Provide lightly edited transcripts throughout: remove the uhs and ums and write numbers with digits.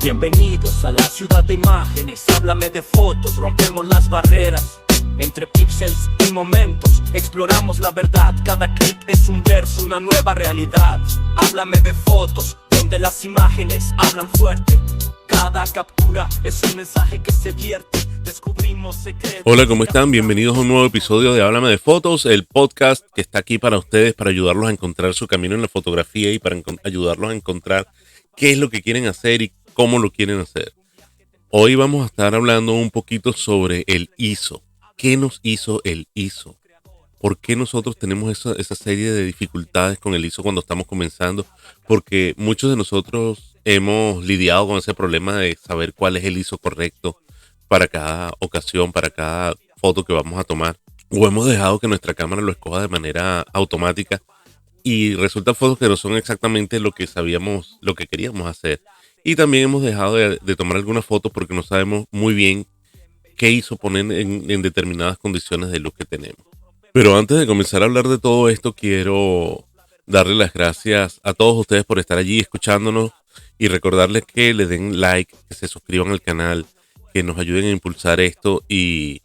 Bienvenidos a la ciudad de imágenes, háblame de fotos, rompemos las barreras. Entre píxeles y momentos, exploramos la verdad. Cada clip es un verso, una nueva realidad. Háblame de fotos, donde las imágenes hablan fuerte. Cada captura es un mensaje que se vierte. Descubrimos secretos. Hola, ¿cómo están? Bienvenidos a un nuevo episodio de Háblame de Fotos, el podcast que está aquí para ustedes, para ayudarlos a encontrar su camino en la fotografía y para ayudarlos a encontrar qué es lo que quieren hacer y cómo lo quieren hacer. Hoy vamos a estar hablando un poquito sobre el ISO. ¿Qué nos hizo el ISO? ¿Por qué nosotros tenemos esa serie de dificultades con el ISO cuando estamos comenzando? Porque muchos de nosotros hemos lidiado con ese problema de saber cuál es el ISO correcto para cada ocasión, para cada foto que vamos a tomar. O hemos dejado que nuestra cámara lo escoja de manera automática y resultan fotos que no son exactamente lo que sabíamos, lo que queríamos hacer. Y también hemos dejado de tomar algunas fotos porque no sabemos muy bien qué ISO poner en determinadas condiciones de luz que tenemos. Pero antes de comenzar a hablar de todo esto, quiero darle las gracias a todos ustedes por estar allí escuchándonos y recordarles que le den like, que se suscriban al canal, que nos ayuden a impulsar esto y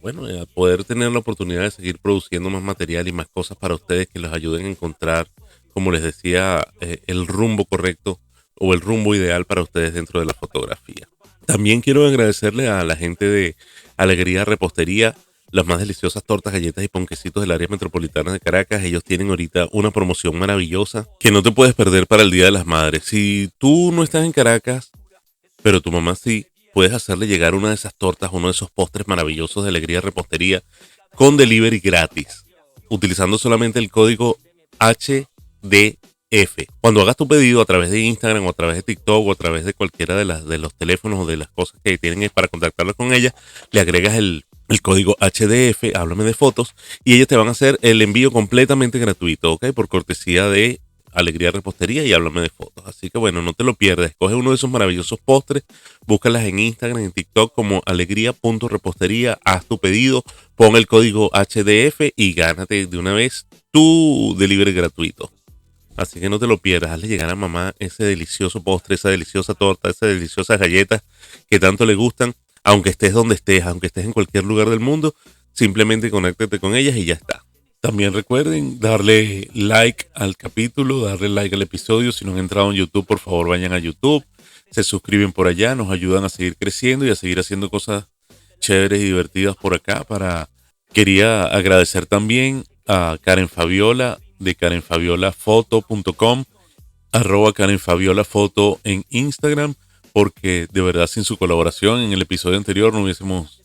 bueno, a poder tener la oportunidad de seguir produciendo más material y más cosas para ustedes que los ayuden a encontrar, como les decía, el rumbo correcto o el rumbo ideal para ustedes dentro de la fotografía. También quiero agradecerle a la gente de Alegría Repostería, las más deliciosas tortas, galletas y ponquecitos del área metropolitana de Caracas. Ellos tienen ahorita una promoción maravillosa que no te puedes perder para el Día de las Madres. Si tú no estás en Caracas, pero tu mamá sí, puedes hacerle llegar una de esas tortas, uno de esos postres maravillosos de Alegría Repostería con delivery gratis, utilizando solamente el código HDF. Cuando hagas tu pedido a través de Instagram o a través de TikTok o a través de cualquiera de los teléfonos o de las cosas que tienen para contactarlos con ella, le agregas el código HDF, háblame de fotos, y ellos te van a hacer el envío completamente gratuito, ¿ok? Por cortesía de Alegría Repostería y háblame de fotos. Así que bueno, no te lo pierdas. Coge uno de esos maravillosos postres, búscalas en Instagram, en TikTok como alegría.repostería, haz tu pedido, pon el código HDF y gánate de una vez tu delivery gratuito. Así que no te lo pierdas, hazle llegar a mamá ese delicioso postre, esa deliciosa torta, esas deliciosas galletas que tanto le gustan, aunque estés donde estés, aunque estés en cualquier lugar del mundo, simplemente conéctate con ellas y ya está. También recuerden darle like al capítulo, darle like al episodio. Si no han entrado en YouTube, por favor vayan a YouTube, se suscriben por allá, nos ayudan a seguir creciendo y a seguir haciendo cosas chéveres y divertidas por acá. Quería agradecer también a Karen Fabiola de karenfabiolafoto.com, @karenfabiolafoto en Instagram, porque de verdad sin su colaboración en el episodio anterior no hubiésemos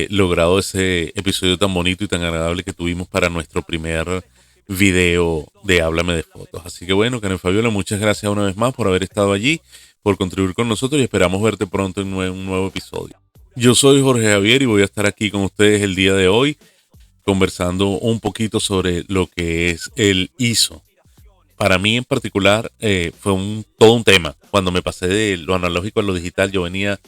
logrado ese episodio tan bonito y tan agradable que tuvimos para nuestro primer video de Háblame de Fotos. Así que bueno, Karen Fabiola, muchas gracias una vez más por haber estado allí, por contribuir con nosotros y esperamos verte pronto en un nuevo episodio. Yo soy Jorge Javier y voy a estar aquí con ustedes el día de hoy conversando un poquito sobre lo que es el ISO. Para mí en particular fue todo un tema. Cuando me pasé de lo analógico a lo digital, yo venía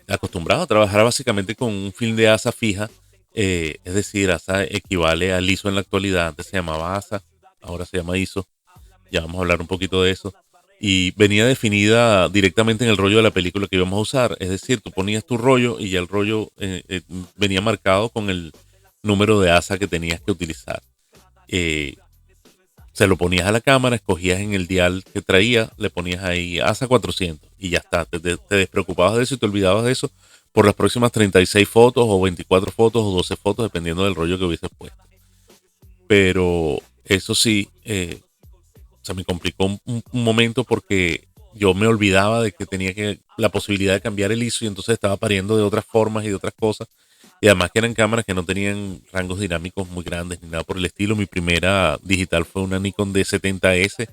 acostumbrado a trabajar básicamente con un film de ASA fija. Es decir, ASA equivale al ISO en la actualidad. Antes se llamaba ASA, ahora se llama ISO. Ya vamos a hablar un poquito de eso. Y venía definida directamente en el rollo de la película que íbamos a usar. Es decir, tú ponías tu rollo y ya el rollo venía marcado con el número de ASA que tenías que utilizar. Se lo ponías a la cámara, escogías en el dial que traía, le ponías ahí ASA 400 y ya está. Te despreocupabas de eso y te olvidabas de eso por las próximas 36 fotos o 24 fotos o 12 fotos, dependiendo del rollo que hubieses puesto. Pero eso sí, se me complicó un momento porque yo me olvidaba de que tenía la posibilidad de cambiar el ISO y entonces estaba pariendo de otras formas y de otras cosas. Y además que eran cámaras que no tenían rangos dinámicos muy grandes ni nada por el estilo. Mi primera digital fue una Nikon D70S.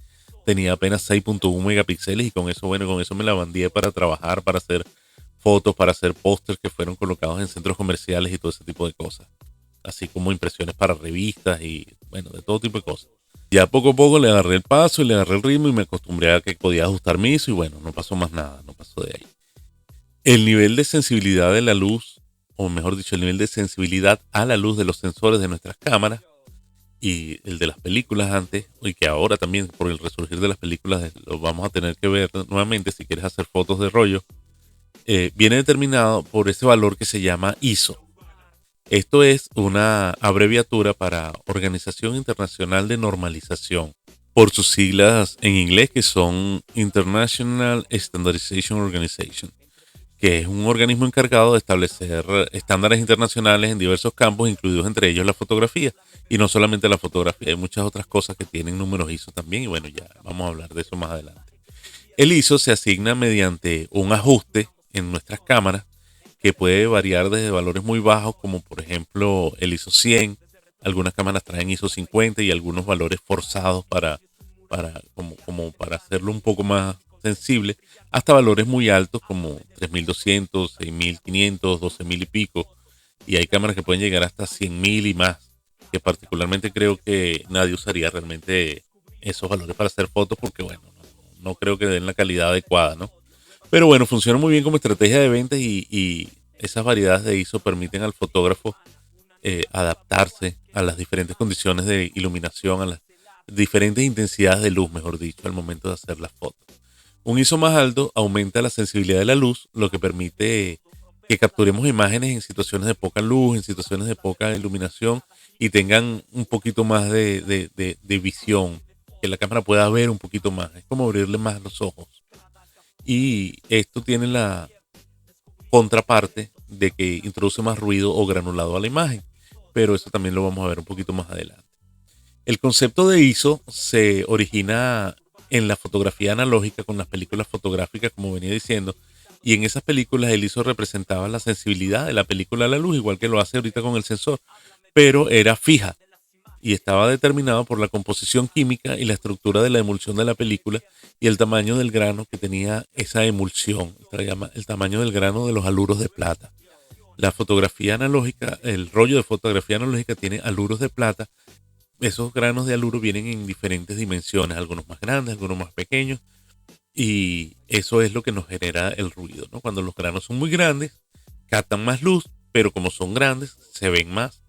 Tenía apenas 6.1 megapíxeles y con eso me la bandié para trabajar, para hacer fotos, para hacer pósters que fueron colocados en centros comerciales y todo ese tipo de cosas. Así como impresiones para revistas y bueno, de todo tipo de cosas. Ya poco a poco le agarré el paso y le agarré el ritmo y me acostumbré a que podía ajustar mi ISO y bueno, no pasó más nada, no pasó de ahí. El nivel de sensibilidad de la luz, o mejor dicho, el nivel de sensibilidad a la luz de los sensores de nuestras cámaras y el de las películas antes, y que ahora también por el resurgir de las películas lo vamos a tener que ver nuevamente si quieres hacer fotos de rollo, viene determinado por ese valor que se llama ISO. Esto es una abreviatura para Organización Internacional de Normalización, por sus siglas en inglés que son International Standardization Organization, que es un organismo encargado de establecer estándares internacionales en diversos campos, incluidos entre ellos la fotografía. Y no solamente la fotografía, hay muchas otras cosas que tienen números ISO también, y bueno, ya vamos a hablar de eso más adelante. El ISO se asigna mediante un ajuste en nuestras cámaras que puede variar desde valores muy bajos, como por ejemplo el ISO 100. Algunas cámaras traen ISO 50 y algunos valores forzados como para hacerlo un poco más sensible, hasta valores muy altos como 3200, 6500, 12000 y pico. Y hay cámaras que pueden llegar hasta 100.000 y más, que particularmente creo que nadie usaría realmente esos valores para hacer fotos porque, bueno, no creo que den la calidad adecuada, ¿no? Pero bueno, funciona muy bien como estrategia de ventas y esas variedades de ISO permiten al fotógrafo adaptarse a las diferentes condiciones de iluminación, a las diferentes intensidades de luz, mejor dicho, al momento de hacer las fotos. Un ISO más alto aumenta la sensibilidad de la luz, lo que permite que capturemos imágenes en situaciones de poca luz, en situaciones de poca iluminación y tengan un poquito más de visión, que la cámara pueda ver un poquito más. Es como abrirle más los ojos. Y esto tiene la contraparte de que introduce más ruido o granulado a la imagen, pero eso también lo vamos a ver un poquito más adelante. El concepto de ISO se origina en la fotografía analógica con las películas fotográficas, como venía diciendo, y en esas películas el ISO representaba la sensibilidad de la película a la luz, igual que lo hace ahorita con el sensor, pero era fija y estaba determinado por la composición química y la estructura de la emulsión de la película y el tamaño del grano que tenía esa emulsión, se llama el tamaño del grano de los aluros de plata. La fotografía analógica, el rollo de fotografía analógica tiene aluros de plata. Esos granos de aluro vienen en diferentes dimensiones, algunos más grandes, algunos más pequeños, y eso es lo que nos genera el ruido, ¿no? Cuando los granos son muy grandes, captan más luz, pero como son grandes, se ven más.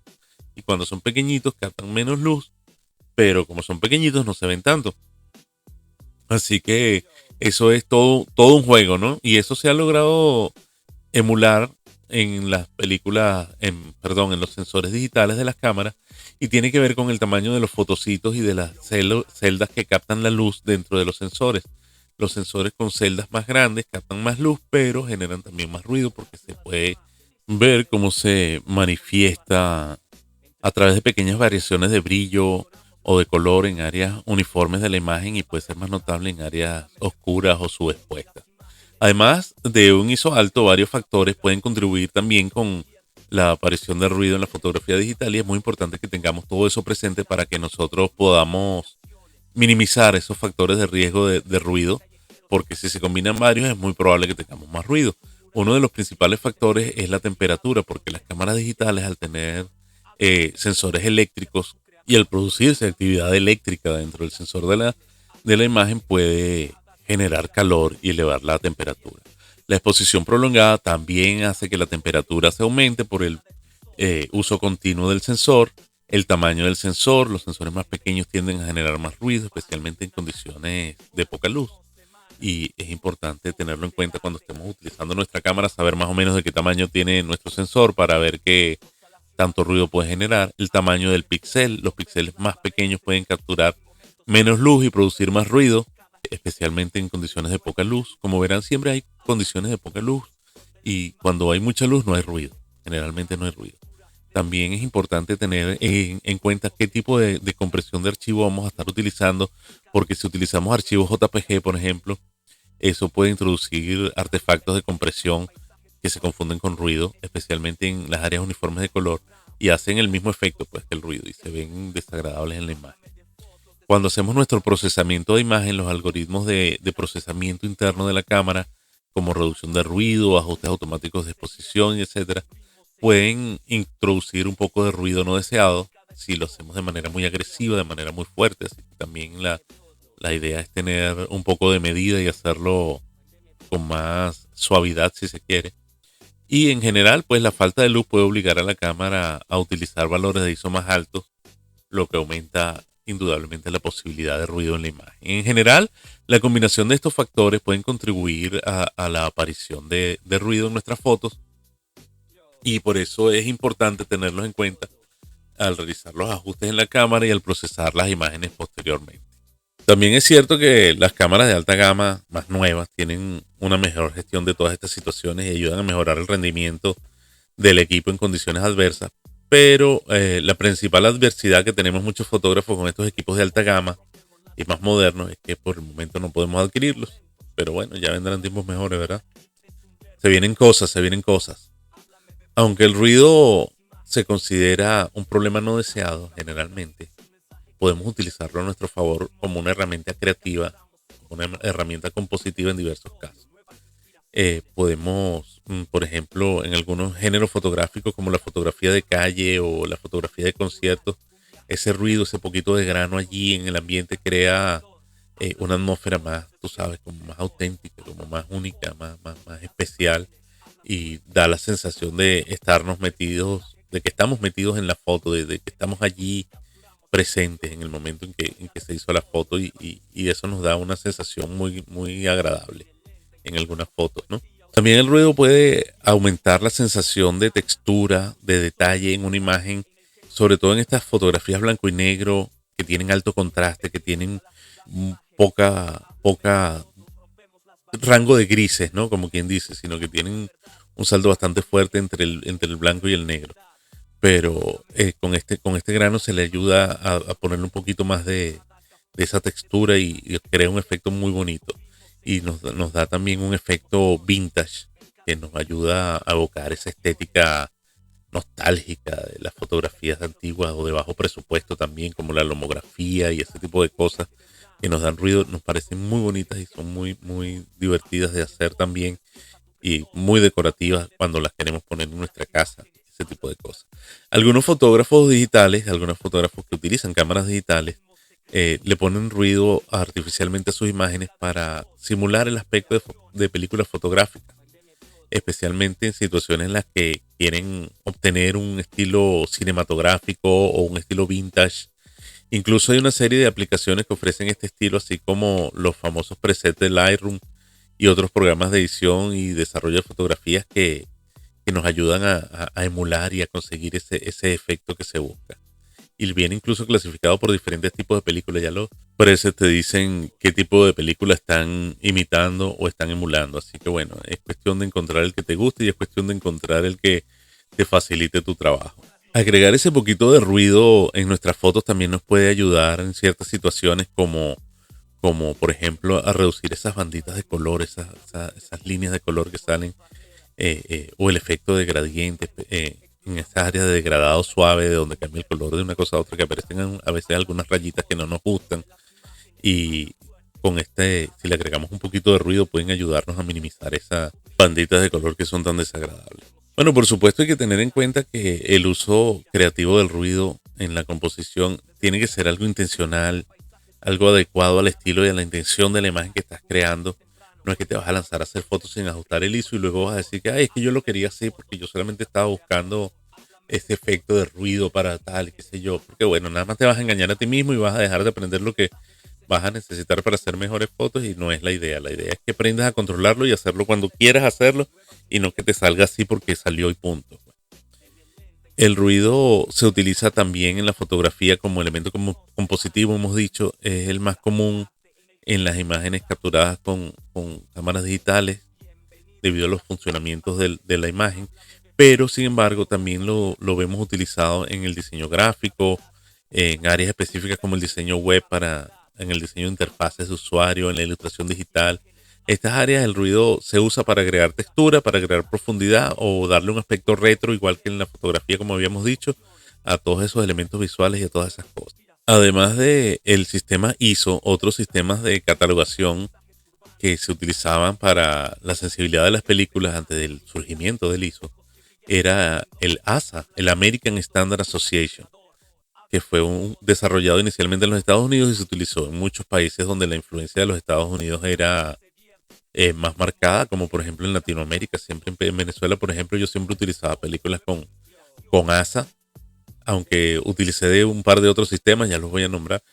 Y cuando son pequeñitos, captan menos luz, pero como son pequeñitos, no se ven tanto. Así que eso es todo un juego, ¿no? Y eso se ha logrado emular en las películas, en los sensores digitales de las cámaras, y tiene que ver con el tamaño de los fotocitos y de las celdas que captan la luz dentro de los sensores. Los sensores con celdas más grandes captan más luz, pero generan también más ruido porque se puede ver cómo se manifiesta a través de pequeñas variaciones de brillo o de color en áreas uniformes de la imagen y puede ser más notable en áreas oscuras o subexpuestas. Además de un ISO alto, varios factores pueden contribuir también con la aparición de ruido en la fotografía digital y es muy importante que tengamos todo eso presente para que nosotros podamos minimizar esos factores de riesgo de ruido, porque si se combinan varios es muy probable que tengamos más ruido. Uno de los principales factores es la temperatura, porque las cámaras digitales al tener sensores eléctricos y al producirse actividad eléctrica dentro del sensor de la imagen puede generar calor y elevar la temperatura. La exposición prolongada también hace que la temperatura se aumente por el uso continuo del sensor, el tamaño del sensor. Los sensores más pequeños tienden a generar más ruido, especialmente en condiciones de poca luz. Y es importante tenerlo en cuenta cuando estemos utilizando nuestra cámara, saber más o menos de qué tamaño tiene nuestro sensor para ver qué tanto ruido puede generar. El tamaño del píxel, los píxeles más pequeños pueden capturar menos luz y producir más ruido, especialmente en condiciones de poca luz. Como verán, siempre hay condiciones de poca luz y cuando hay mucha luz no hay ruido, generalmente no hay ruido. También es importante tener en cuenta qué tipo de compresión de archivo vamos a estar utilizando, porque si utilizamos archivos JPG, por ejemplo, eso puede introducir artefactos de compresión que se confunden con ruido, especialmente en las áreas uniformes de color, y hacen el mismo efecto pues, que el ruido y se ven desagradables en la imagen. Cuando hacemos nuestro procesamiento de imagen, los algoritmos de procesamiento interno de la cámara, como reducción de ruido, ajustes automáticos de exposición, y etcétera, pueden introducir un poco de ruido no deseado si lo hacemos de manera muy agresiva, de manera muy fuerte. Así que también la idea es tener un poco de medida y hacerlo con más suavidad si se quiere. Y en general, pues la falta de luz puede obligar a la cámara a utilizar valores de ISO más altos lo que aumenta indudablemente la posibilidad de ruido en la imagen. En general, la combinación de estos factores pueden contribuir a la aparición de ruido en nuestras fotos, y por eso es importante tenerlos en cuenta al realizar los ajustes en la cámara y al procesar las imágenes posteriormente. También es cierto que las cámaras de alta gama más nuevas tienen una mejor gestión de todas estas situaciones y ayudan a mejorar el rendimiento del equipo en condiciones adversas, pero la principal adversidad que tenemos muchos fotógrafos con estos equipos de alta gama y más modernos es que por el momento no podemos adquirirlos. Pero bueno, ya vendrán tiempos mejores, ¿verdad? Se vienen cosas, se vienen cosas. Aunque el ruido se considera un problema no deseado generalmente, podemos utilizarlo a nuestro favor como una herramienta creativa, una herramienta compositiva en diversos casos. Podemos, por ejemplo, en algunos géneros fotográficos como la fotografía de calle o la fotografía de conciertos, ese ruido, ese poquito de grano allí en el ambiente crea una atmósfera más, tú sabes, como más auténtica, como más única, más especial, y da la sensación de estarnos metidos, de que estamos metidos en la foto, de que estamos allí presentes en el momento en que se hizo la foto, y eso nos da una sensación muy agradable en algunas fotos, ¿no? También el ruido puede aumentar la sensación de textura, de detalle en una imagen, sobre todo en estas fotografías blanco y negro que tienen alto contraste, que tienen poca rango de grises, ¿no? Como quien dice, sino que tienen un saldo bastante fuerte entre el blanco y el negro. Pero con este grano se le ayuda a ponerle un poquito más de esa textura, y crea un efecto muy bonito. Y nos da también un efecto vintage que nos ayuda a evocar esa estética nostálgica de las fotografías antiguas o de bajo presupuesto también, como la lomografía y ese tipo de cosas que nos dan ruido. Nos parecen muy bonitas y son muy divertidas de hacer también, y muy decorativas cuando las queremos poner en nuestra casa, ese tipo de cosas. Algunos fotógrafos digitales, algunos fotógrafos que utilizan cámaras digitales, le ponen ruido artificialmente a sus imágenes para simular el aspecto de películas fotográficas, especialmente en situaciones en las que quieren obtener un estilo cinematográfico o un estilo vintage. Incluso hay una serie de aplicaciones que ofrecen este estilo, así como los famosos presets de Lightroom y otros programas de edición y desarrollo de fotografías que nos ayudan a emular y a conseguir ese efecto que se busca. Y viene incluso clasificado por diferentes tipos de películas. Ya los presets te dicen qué tipo de película están imitando o están emulando. Así que bueno, es cuestión de encontrar el que te guste y es cuestión de encontrar el que te facilite tu trabajo. Agregar ese poquito de ruido en nuestras fotos también nos puede ayudar en ciertas situaciones, como por ejemplo a reducir esas banditas de color, esas líneas de color que salen, o el efecto de gradiente en esas áreas de degradado suave, de donde cambia el color de una cosa a otra, que aparecen a veces algunas rayitas que no nos gustan, y si le agregamos un poquito de ruido, pueden ayudarnos a minimizar esas banditas de color que son tan desagradables. Bueno, por supuesto hay que tener en cuenta que el uso creativo del ruido en la composición tiene que ser algo intencional, algo adecuado al estilo y a la intención de la imagen que estás creando. No es que te vas a lanzar a hacer fotos sin ajustar el ISO y luego vas a decir que es que yo lo quería así porque yo solamente estaba buscando este efecto de ruido para tal, qué sé yo. Porque bueno, nada más te vas a engañar a ti mismo y vas a dejar de aprender lo que vas a necesitar para hacer mejores fotos, y no es la idea. La idea es que aprendas a controlarlo y hacerlo cuando quieras hacerlo, y no que te salga así porque salió y punto. El ruido se utiliza también en la fotografía como elemento compositivo, hemos dicho. Es el más común en las imágenes capturadas con cámaras digitales debido a los funcionamientos de la imagen, pero sin embargo también lo vemos utilizado en el diseño gráfico, en áreas específicas como el diseño web, en el diseño de interfaces de usuario, en la ilustración digital. Estas áreas el ruido se usa para agregar textura, para agregar profundidad o darle un aspecto retro, igual que en la fotografía, como habíamos dicho, a todos esos elementos visuales y a todas esas cosas. Además de el sistema ISO, otros sistemas de catalogación que se utilizaban para la sensibilidad de las películas antes del surgimiento del ISO era el ASA, el American Standard Association, que fue desarrollado inicialmente en los Estados Unidos y se utilizó en muchos países donde la influencia de los Estados Unidos era más marcada, como por ejemplo en Latinoamérica. Siempre en Venezuela, por ejemplo, yo siempre utilizaba películas con ASA, aunque utilicé de un par de otros sistemas, ya los voy a nombrar,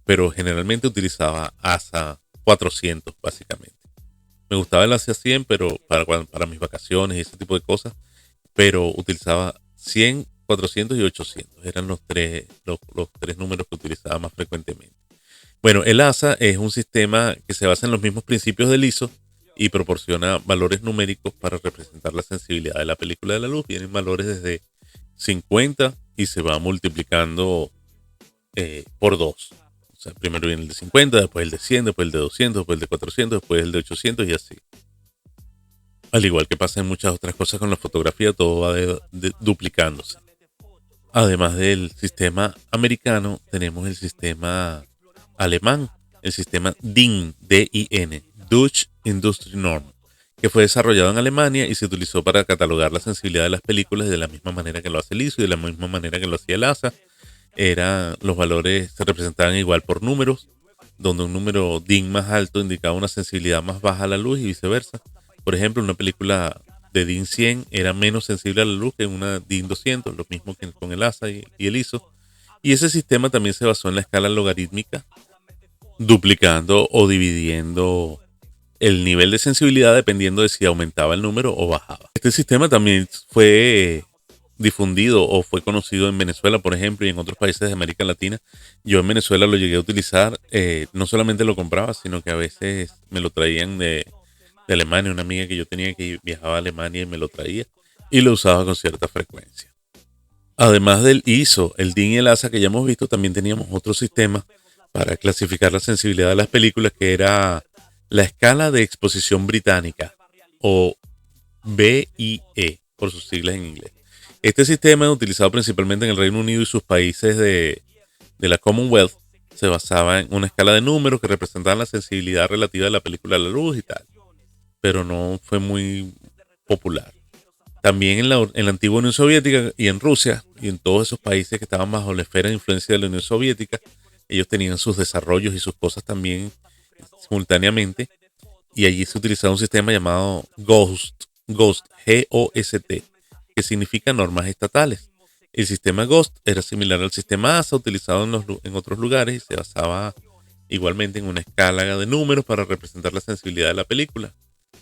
pero generalmente utilizaba ASA 400 básicamente. Me gustaba el ASA 100, pero para mis vacaciones y ese tipo de cosas, pero utilizaba 100, 400 y 800. Eran los tres números que utilizaba más frecuentemente. Bueno, el ASA es un sistema que se basa en los mismos principios del ISO y proporciona valores numéricos para representar la sensibilidad de la película de la luz. Vienen valores desde 50 y se va multiplicando por 2. O sea, primero viene el de 50, después el de 100, después el de 200, después el de 400, después el de 800 y así. Al igual que pasa en muchas otras cosas con la fotografía, todo va duplicándose. Además del sistema americano, tenemos el sistema alemán, el sistema DIN, D-I-N, Deutsche Industrie Norm, que fue desarrollado en Alemania y se utilizó para catalogar la sensibilidad de las películas de la misma manera que lo hace el ISO y de la misma manera que lo hacía el ASA. Los valores se representaban igual por números, donde un número DIN más alto indicaba una sensibilidad más baja a la luz y viceversa. Por ejemplo, una película de DIN 100 era menos sensible a la luz que una DIN 200, lo mismo que con el ASA y el ISO. Y ese sistema también se basó en la escala logarítmica, duplicando o dividiendo el nivel de sensibilidad dependiendo de si aumentaba el número o bajaba. Este sistema también fue difundido o fue conocido en Venezuela, por ejemplo, y en otros países de América Latina. Yo en Venezuela lo llegué a utilizar, no solamente lo compraba, sino que a veces me lo traían de Alemania, una amiga que yo tenía que viajaba a Alemania y me lo traía y lo usaba con cierta frecuencia. Además del ISO, el DIN y el ASA que ya hemos visto, también teníamos otro sistema para clasificar la sensibilidad de las películas, que era la escala de exposición británica, o BIE, por sus siglas en inglés. Este sistema es utilizado principalmente en el Reino Unido y sus países de la Commonwealth. Se basaba en una escala de números que representaban la sensibilidad relativa de la película a la luz y tal, pero no fue muy popular. También en la antigua Unión Soviética y en Rusia y en todos esos países que estaban bajo la esfera de influencia de la Unión Soviética, ellos tenían sus desarrollos y sus cosas también simultáneamente, y allí se utilizaba un sistema llamado GOST, G-O-S-T, que significa normas estatales. El sistema GOST era similar al sistema ASA utilizado en otros lugares y se basaba igualmente en una escala de números para representar la sensibilidad de la película.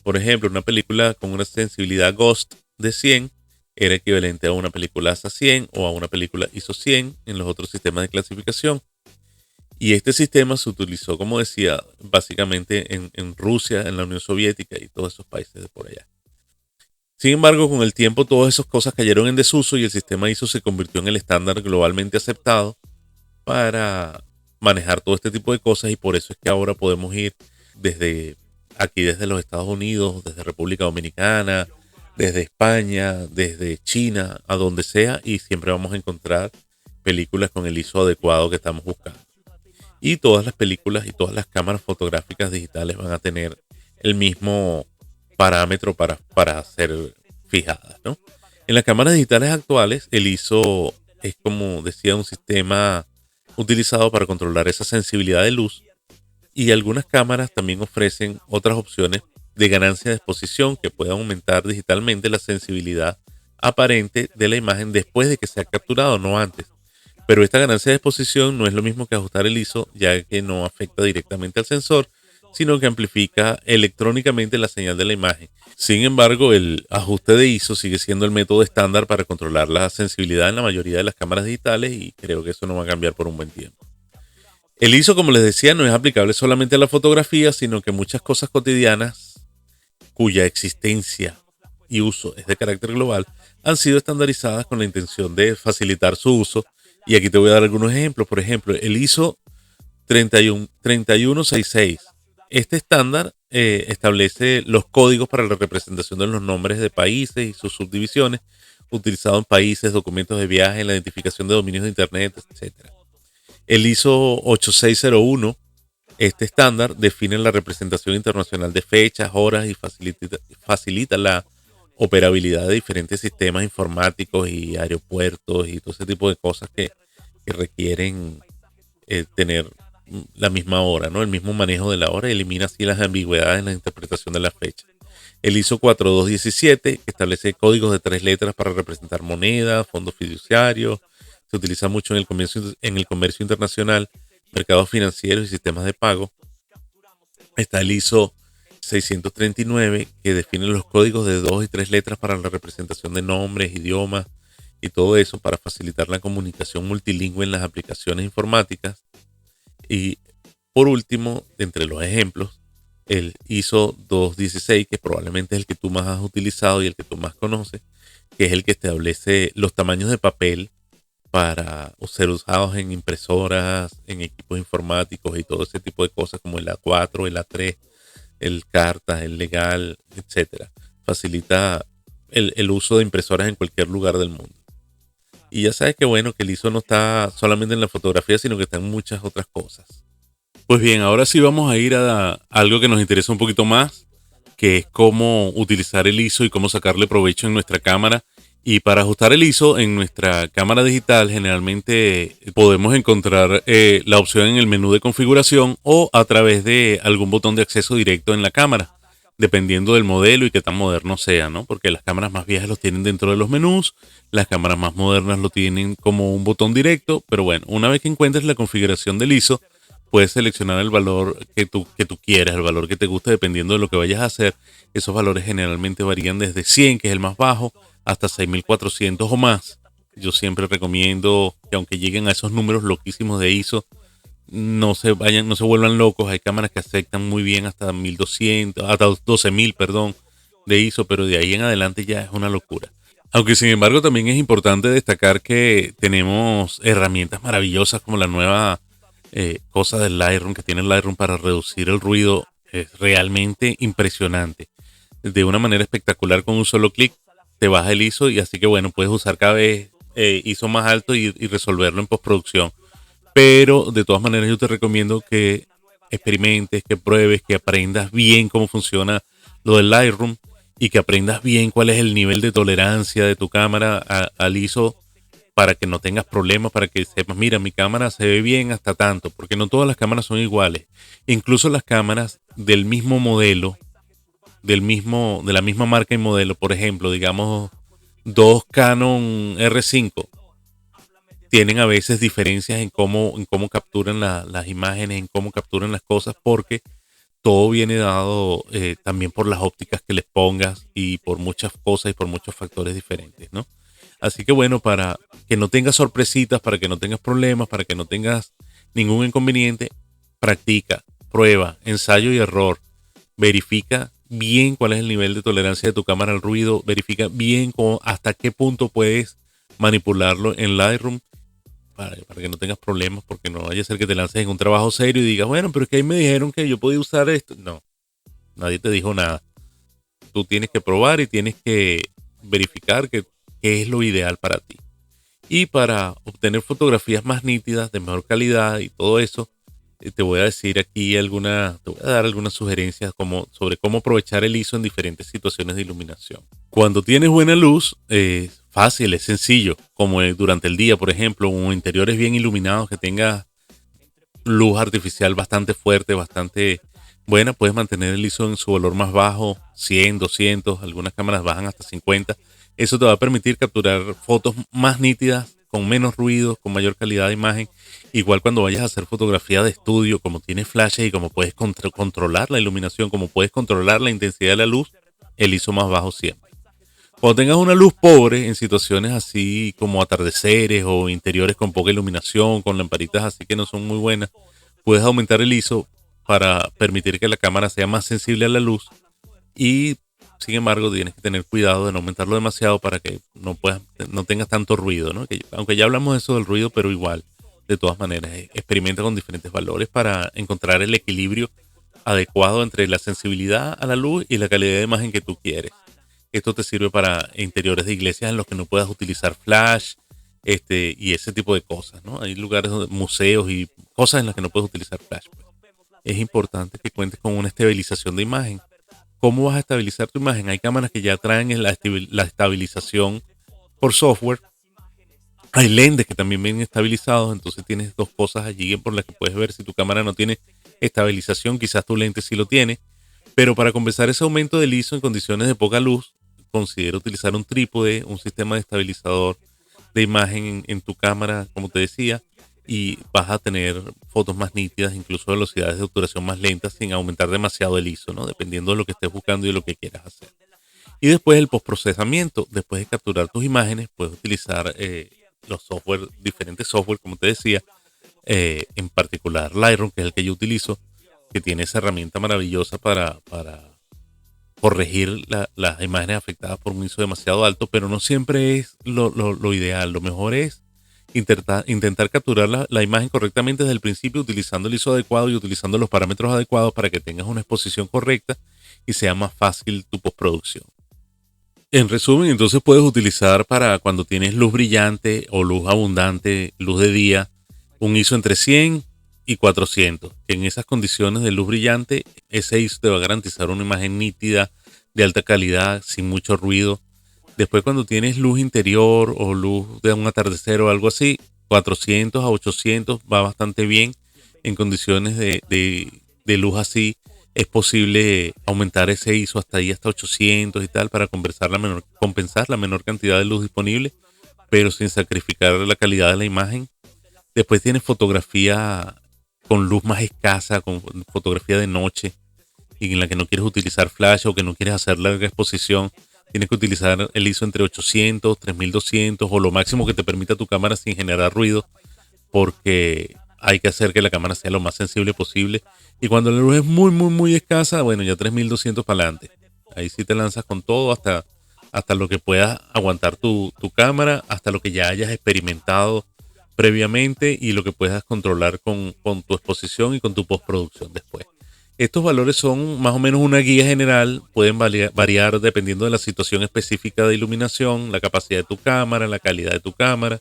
Por ejemplo, una película con una sensibilidad GOST de 100 era equivalente a una película ASA 100 o a una película ISO 100 en los otros sistemas de clasificación. Y este sistema se utilizó, como decía, básicamente en Rusia, en la Unión Soviética y todos esos países de por allá. Sin embargo, con el tiempo todas esas cosas cayeron en desuso y el sistema ISO se convirtió en el estándar globalmente aceptado para manejar todo este tipo de cosas, y por eso es que ahora podemos ir desde los Estados Unidos, desde República Dominicana, desde España, desde China, a donde sea, y siempre vamos a encontrar películas con el ISO adecuado que estamos buscando. Y todas las películas y todas las cámaras fotográficas digitales van a tener el mismo parámetro para ser fijadas, ¿no? En las cámaras digitales actuales, el ISO es, como decía, un sistema utilizado para controlar esa sensibilidad de luz, y algunas cámaras también ofrecen otras opciones de ganancia de exposición que pueden aumentar digitalmente la sensibilidad aparente de la imagen después de que se ha capturado, no antes. Pero esta ganancia de exposición no es lo mismo que ajustar el ISO, ya que no afecta directamente al sensor, sino que amplifica electrónicamente la señal de la imagen. Sin embargo, el ajuste de ISO sigue siendo el método estándar para controlar la sensibilidad en la mayoría de las cámaras digitales, y creo que eso no va a cambiar por un buen tiempo. El ISO, como les decía, no es aplicable solamente a la fotografía, sino que muchas cosas cotidianas cuya existencia y uso es de carácter global han sido estandarizadas con la intención de facilitar su uso. Y aquí te voy a dar algunos ejemplos. Por ejemplo, el ISO 3166. Este estándar establece los códigos para la representación de los nombres de países y sus subdivisiones, utilizados en países, documentos de viaje, en la identificación de dominios de Internet, etc. El ISO 8601, este estándar, define la representación internacional de fechas, horas y facilita la operabilidad de diferentes sistemas informáticos y aeropuertos y todo ese tipo de cosas que requieren tener la misma hora, ¿no? El mismo manejo de la hora, elimina así las ambigüedades en la interpretación de la fecha. El ISO 4217, que establece códigos de 3 letras para representar monedas, fondos fiduciarios, Se utiliza mucho en el comercio internacional, mercados financieros y sistemas de pago. Está el ISO 639, que define los códigos de 2 y 3 letras para la representación de nombres, idiomas y todo eso para facilitar la comunicación multilingüe en las aplicaciones informáticas. Y por último, entre los ejemplos, el ISO 216, que probablemente es el que tú más has utilizado y el que tú más conoces, que es el que establece los tamaños de papel para ser usados en impresoras, en equipos informáticos y todo ese tipo de cosas como el A4, el A3, el carta, el legal, etcétera. Facilita el uso de impresoras en cualquier lugar del mundo. Y ya sabes que bueno, que el ISO no está solamente en la fotografía, sino que está en muchas otras cosas. Pues bien, ahora sí vamos a ir a algo que nos interesa un poquito más, que es cómo utilizar el ISO y cómo sacarle provecho en nuestra cámara. Y para ajustar el ISO en nuestra cámara digital, generalmente podemos encontrar la opción en el menú de configuración o a través de algún botón de acceso directo en la cámara, dependiendo del modelo y qué tan moderno sea, ¿no? Porque las cámaras más viejas los tienen dentro de los menús, las cámaras más modernas lo tienen como un botón directo, pero bueno, una vez que encuentres la configuración del ISO, puedes seleccionar el valor que tú quieras, el valor que te guste dependiendo de lo que vayas a hacer. Esos valores generalmente varían desde 100, que es el más bajo, hasta 6400 o más. Yo siempre recomiendo que aunque lleguen a esos números loquísimos de ISO, no se vuelvan locos. Hay cámaras que aceptan muy bien hasta 1200, hasta 12000, perdón, de ISO, pero de ahí en adelante ya es una locura. Aunque sin embargo también es importante destacar que tenemos herramientas maravillosas como la nueva cosa del Lightroom, que tiene el Lightroom para reducir el ruido. Es realmente impresionante. De una manera espectacular, con un solo clic te baja el ISO y así que bueno, puedes usar cada vez ISO más alto y resolverlo en postproducción. Pero de todas maneras yo te recomiendo que experimentes, que pruebes, que aprendas bien cómo funciona lo del Lightroom y que aprendas bien cuál es el nivel de tolerancia de tu cámara al ISO, para que no tengas problemas, para que sepas, mira, mi cámara se ve bien hasta tanto, porque no todas las cámaras son iguales. Incluso las cámaras del mismo modelo, de la misma marca y modelo, por ejemplo, digamos, dos Canon R5, tienen a veces diferencias en cómo capturan las imágenes, en cómo capturan las cosas, porque todo viene dado también por las ópticas que les pongas y por muchas cosas y por muchos factores diferentes, ¿no? Así que bueno, para que no tengas sorpresitas, para que no tengas problemas, para que no tengas ningún inconveniente, practica, prueba, ensayo y error. Verifica bien cuál es el nivel de tolerancia de tu cámara al ruido, verifica bien hasta qué punto puedes manipularlo en Lightroom para que no tengas problemas, porque no vaya a ser que te lances en un trabajo serio y digas, bueno, pero es que ahí me dijeron que yo podía usar esto. No, nadie te dijo nada. Tú tienes que probar y tienes que verificar qué es lo ideal para ti. Y para obtener fotografías más nítidas, de mejor calidad y todo eso, te voy a decir aquí te voy a dar algunas sugerencias sobre cómo aprovechar el ISO en diferentes situaciones de iluminación. Cuando tienes buena luz, fácil, es sencillo, como durante el día, por ejemplo, o interiores bien iluminados que tenga luz artificial bastante fuerte, bastante buena, puedes mantener el ISO en su valor más bajo, 100, 200, algunas cámaras bajan hasta 50. Eso te va a permitir capturar fotos más nítidas, con menos ruido, con mayor calidad de imagen. Igual cuando vayas a hacer fotografía de estudio, como tienes flashes y como puedes controlar la iluminación, como puedes controlar la intensidad de la luz, el ISO más bajo siempre. Cuando tengas una luz pobre, en situaciones así como atardeceres o interiores con poca iluminación, con lamparitas así que no son muy buenas, puedes aumentar el ISO para permitir que la cámara sea más sensible a la luz. Y sin embargo tienes que tener cuidado de no aumentarlo demasiado para que no tengas tanto ruido, ¿no? Aunque ya hablamos de eso del ruido, pero igual, de todas maneras, experimenta con diferentes valores para encontrar el equilibrio adecuado entre la sensibilidad a la luz y la calidad de imagen que tú quieres. Esto te sirve para interiores de iglesias en los que no puedas utilizar flash, y ese tipo de cosas, ¿no? Hay lugares, museos y cosas en las que no puedes utilizar flash, pues. Es importante que cuentes con una estabilización de imagen. ¿Cómo vas a estabilizar tu imagen? Hay cámaras que ya traen la estabilización por software. Hay lentes que también vienen estabilizados, entonces tienes dos cosas allí por las que puedes ver si tu cámara no tiene estabilización, quizás tu lente sí lo tiene. Pero para compensar ese aumento del ISO en condiciones de poca luz, considero utilizar un trípode, un sistema de estabilizador de imagen en tu cámara, como te decía, y vas a tener fotos más nítidas, incluso velocidades de obturación más lentas, sin aumentar demasiado el ISO, ¿no? Dependiendo de lo que estés buscando y de lo que quieras hacer. Y después el postprocesamiento. Después de capturar tus imágenes, puedes utilizar los software, diferentes software, como te decía, en particular Lightroom, que es el que yo utilizo, que tiene esa herramienta maravillosa para corregir las imágenes afectadas por un ISO demasiado alto, pero no siempre es lo ideal. Lo mejor es intentar capturar la imagen correctamente desde el principio, utilizando el ISO adecuado y utilizando los parámetros adecuados para que tengas una exposición correcta y sea más fácil tu postproducción. En resumen, entonces puedes utilizar para cuando tienes luz brillante o luz abundante, luz de día, un ISO entre 100 y 400. En esas condiciones de luz brillante, ese ISO te va a garantizar una imagen nítida, de alta calidad, sin mucho ruido. Después, cuando tienes luz interior o luz de un atardecer o algo así, 400 a 800 va bastante bien. En condiciones de luz así, es posible aumentar ese ISO hasta ahí, hasta 800 y tal, para compensar la menor cantidad de luz disponible, pero sin sacrificar la calidad de la imagen. Después tienes fotografía con luz más escasa, con fotografía de noche, y en la que no quieres utilizar flash o que no quieres hacer larga exposición. Tienes que utilizar el ISO entre 800, 3200 o lo máximo que te permita tu cámara sin generar ruido, porque hay que hacer que la cámara sea lo más sensible posible. Y cuando la luz es muy, muy, muy escasa, bueno, ya 3200 para adelante. Ahí sí te lanzas con todo hasta lo que puedas aguantar tu cámara, hasta lo que ya hayas experimentado previamente y lo que puedas controlar con tu exposición y con tu postproducción después. Estos valores son más o menos una guía general, pueden variar dependiendo de la situación específica de iluminación, la capacidad de tu cámara, la calidad de tu cámara.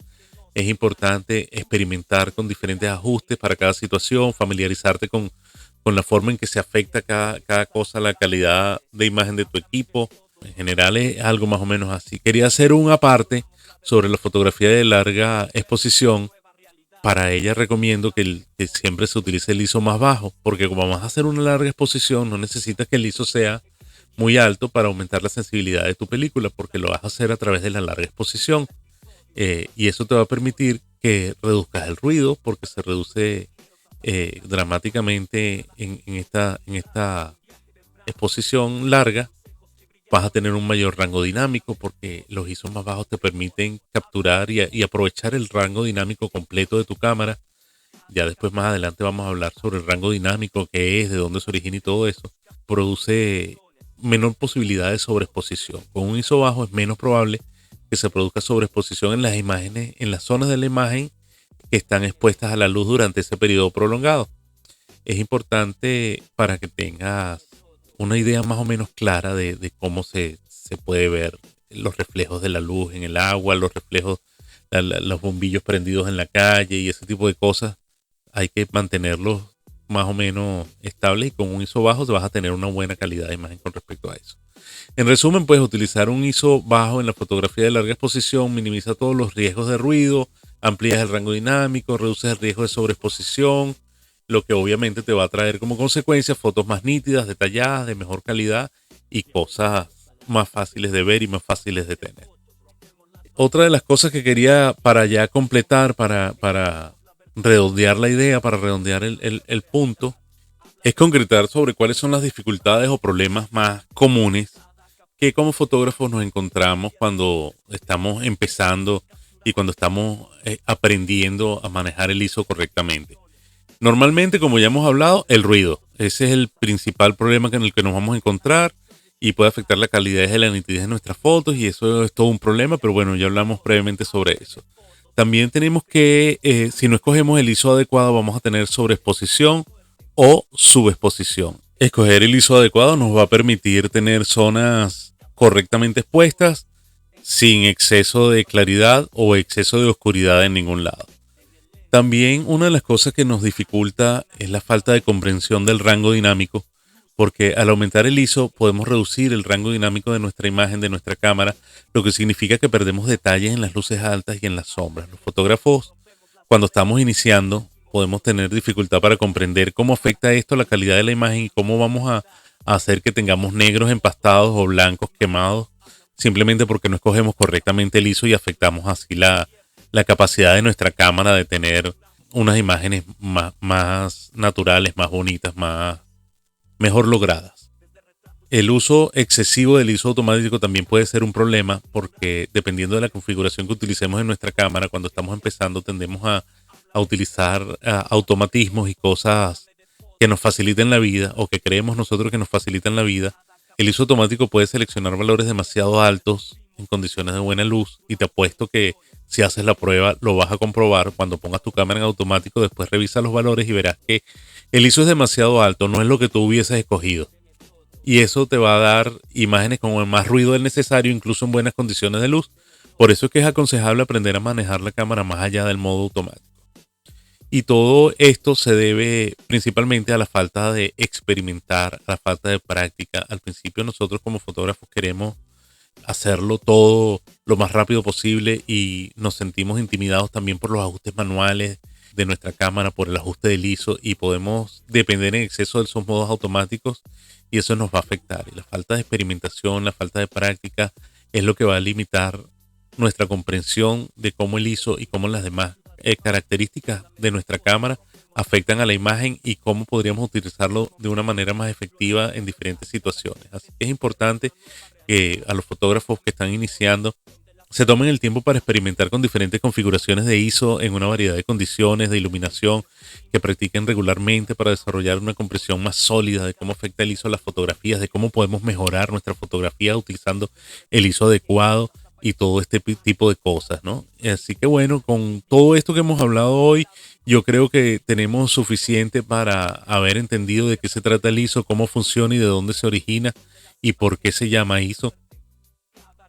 Es importante experimentar con diferentes ajustes para cada situación, familiarizarte con la forma en que se afecta cada cosa, la calidad de imagen de tu equipo. En general es algo más o menos así. Quería hacer un aparte sobre la fotografía de larga exposición. Para ella recomiendo que siempre se utilice el ISO más bajo, porque como vas a hacer una larga exposición, no necesitas que el ISO sea muy alto para aumentar la sensibilidad de tu película, porque lo vas a hacer a través de la larga exposición. Y eso te va a permitir que reduzcas el ruido, porque se reduce dramáticamente en esta exposición larga. Vas a tener un mayor rango dinámico porque los ISOs más bajos te permiten capturar y aprovechar el rango dinámico completo de tu cámara. Ya después más adelante vamos a hablar sobre el rango dinámico, qué es, de dónde se origina y todo eso. Produce menor posibilidad de sobreexposición. Con un ISO bajo es menos probable que se produzca sobreexposición en las imágenes, en las zonas de la imagen que están expuestas a la luz durante ese periodo prolongado. Es importante para que tengas una idea más o menos clara de cómo se puede ver los reflejos de la luz en el agua, los reflejos, los bombillos prendidos en la calle y ese tipo de cosas. Hay que mantenerlos más o menos estables y con un ISO bajo te vas a tener una buena calidad de imagen con respecto a eso. En resumen, puedes utilizar un ISO bajo en la fotografía de larga exposición, minimiza todos los riesgos de ruido, amplías el rango dinámico, reduces el riesgo de sobreexposición, lo que obviamente te va a traer como consecuencia fotos más nítidas, detalladas, de mejor calidad y cosas más fáciles de ver y más fáciles de tener. Otra de las cosas que quería para ya completar, para redondear la idea, para redondear el punto, es concretar sobre cuáles son las dificultades o problemas más comunes que como fotógrafos nos encontramos cuando estamos empezando y cuando estamos aprendiendo a manejar el ISO correctamente. Normalmente, como ya hemos hablado, el ruido. Ese es el principal problema en el que nos vamos a encontrar y puede afectar la calidad y la nitidez de nuestras fotos y eso es todo un problema, pero bueno, ya hablamos previamente sobre eso. También tenemos que, si no escogemos el ISO adecuado, vamos a tener sobreexposición o subexposición. Escoger el ISO adecuado nos va a permitir tener zonas correctamente expuestas sin exceso de claridad o exceso de oscuridad en ningún lado. También una de las cosas que nos dificulta es la falta de comprensión del rango dinámico, porque al aumentar el ISO podemos reducir el rango dinámico de nuestra imagen, de nuestra cámara, lo que significa que perdemos detalles en las luces altas y en las sombras. Los fotógrafos, cuando estamos iniciando, podemos tener dificultad para comprender cómo afecta esto a la calidad de la imagen y cómo vamos a hacer que tengamos negros empastados o blancos quemados, simplemente porque no escogemos correctamente el ISO y afectamos así la la capacidad de nuestra cámara de tener unas imágenes más naturales, más bonitas, mejor logradas. El uso excesivo del ISO automático también puede ser un problema porque dependiendo de la configuración que utilicemos en nuestra cámara, cuando estamos empezando tendemos a utilizar automatismos y cosas que nos faciliten la vida o que creemos nosotros que nos facilitan la vida. El ISO automático puede seleccionar valores demasiado altos en condiciones de buena luz y te apuesto que si haces la prueba lo vas a comprobar. Cuando pongas tu cámara en automático, después revisa los valores y verás que el ISO es demasiado alto, no es lo que tú hubieses escogido. Y eso te va a dar imágenes con más ruido del necesario, incluso en buenas condiciones de luz. Por eso es que es aconsejable aprender a manejar la cámara más allá del modo automático. Y todo esto se debe principalmente a la falta de experimentar, a la falta de práctica. Al principio nosotros como fotógrafos queremos hacerlo todo lo más rápido posible y nos sentimos intimidados también por los ajustes manuales de nuestra cámara, por el ajuste del ISO y podemos depender en exceso de esos modos automáticos y eso nos va a afectar. Y la falta de experimentación, la falta de práctica es lo que va a limitar nuestra comprensión de cómo el ISO y cómo las demás características de nuestra cámara afectan a la imagen y cómo podríamos utilizarlo de una manera más efectiva en diferentes situaciones. Así que es importante que a los fotógrafos que están iniciando se tomen el tiempo para experimentar con diferentes configuraciones de ISO en una variedad de condiciones de iluminación, que practiquen regularmente para desarrollar una comprensión más sólida de cómo afecta el ISO a las fotografías, de cómo podemos mejorar nuestra fotografía utilizando el ISO adecuado y todo este tipo de cosas, ¿no? Así que bueno, con todo esto que hemos hablado hoy, yo creo que tenemos suficiente para haber entendido de qué se trata el ISO, cómo funciona y de dónde se origina y por qué se llama ISO.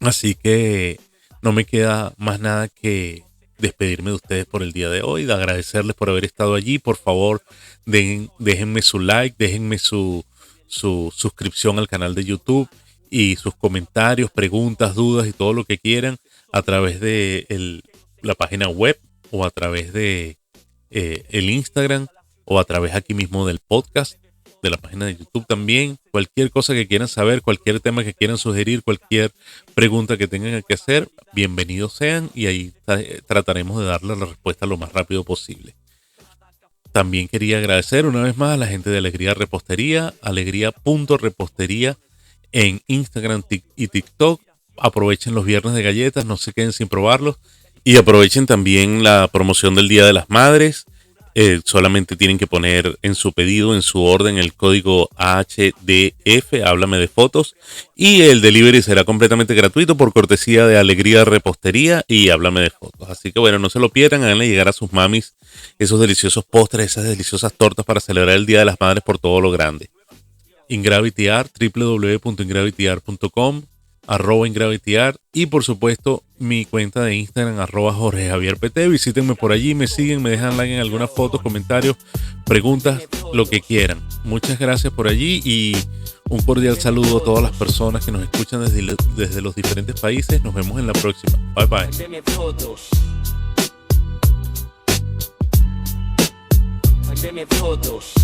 Así que no me queda más nada que despedirme de ustedes por el día de hoy, de agradecerles por haber estado allí. Por favor, déjenme su like, déjenme su suscripción al canal de YouTube y sus comentarios, preguntas, dudas y todo lo que quieran a través de la página web o a través de el Instagram o a través aquí mismo del podcast, de la página de YouTube también. Cualquier cosa que quieran saber, cualquier tema que quieran sugerir, cualquier pregunta que tengan que hacer, bienvenidos sean y ahí trataremos de darle la respuesta lo más rápido posible. También quería agradecer una vez más a la gente de Alegría Repostería, alegría.repostería en Instagram y TikTok. Aprovechen los viernes de galletas, no se queden sin probarlos. Y aprovechen también la promoción del Día de las Madres. Solamente tienen que poner en su pedido, en su orden, el código HDF, háblame de fotos. Y el delivery será completamente gratuito por cortesía de Alegría Repostería y háblame de fotos. Así que bueno, no se lo pierdan, háganle llegar a sus mamis esos deliciosos postres, esas deliciosas tortas para celebrar el Día de las Madres por todo lo grande. IngravityArt, www.ingravityart.com, @IngravityArt y por supuesto mi cuenta de Instagram @JorgeJavierPT. Visítenme por allí, me siguen, me dejan like en algunas fotos, comentarios, preguntas, lo que quieran. Muchas gracias por allí y un cordial saludo a todas las personas que nos escuchan desde los diferentes países. Nos vemos en la próxima. Bye bye. Fotos.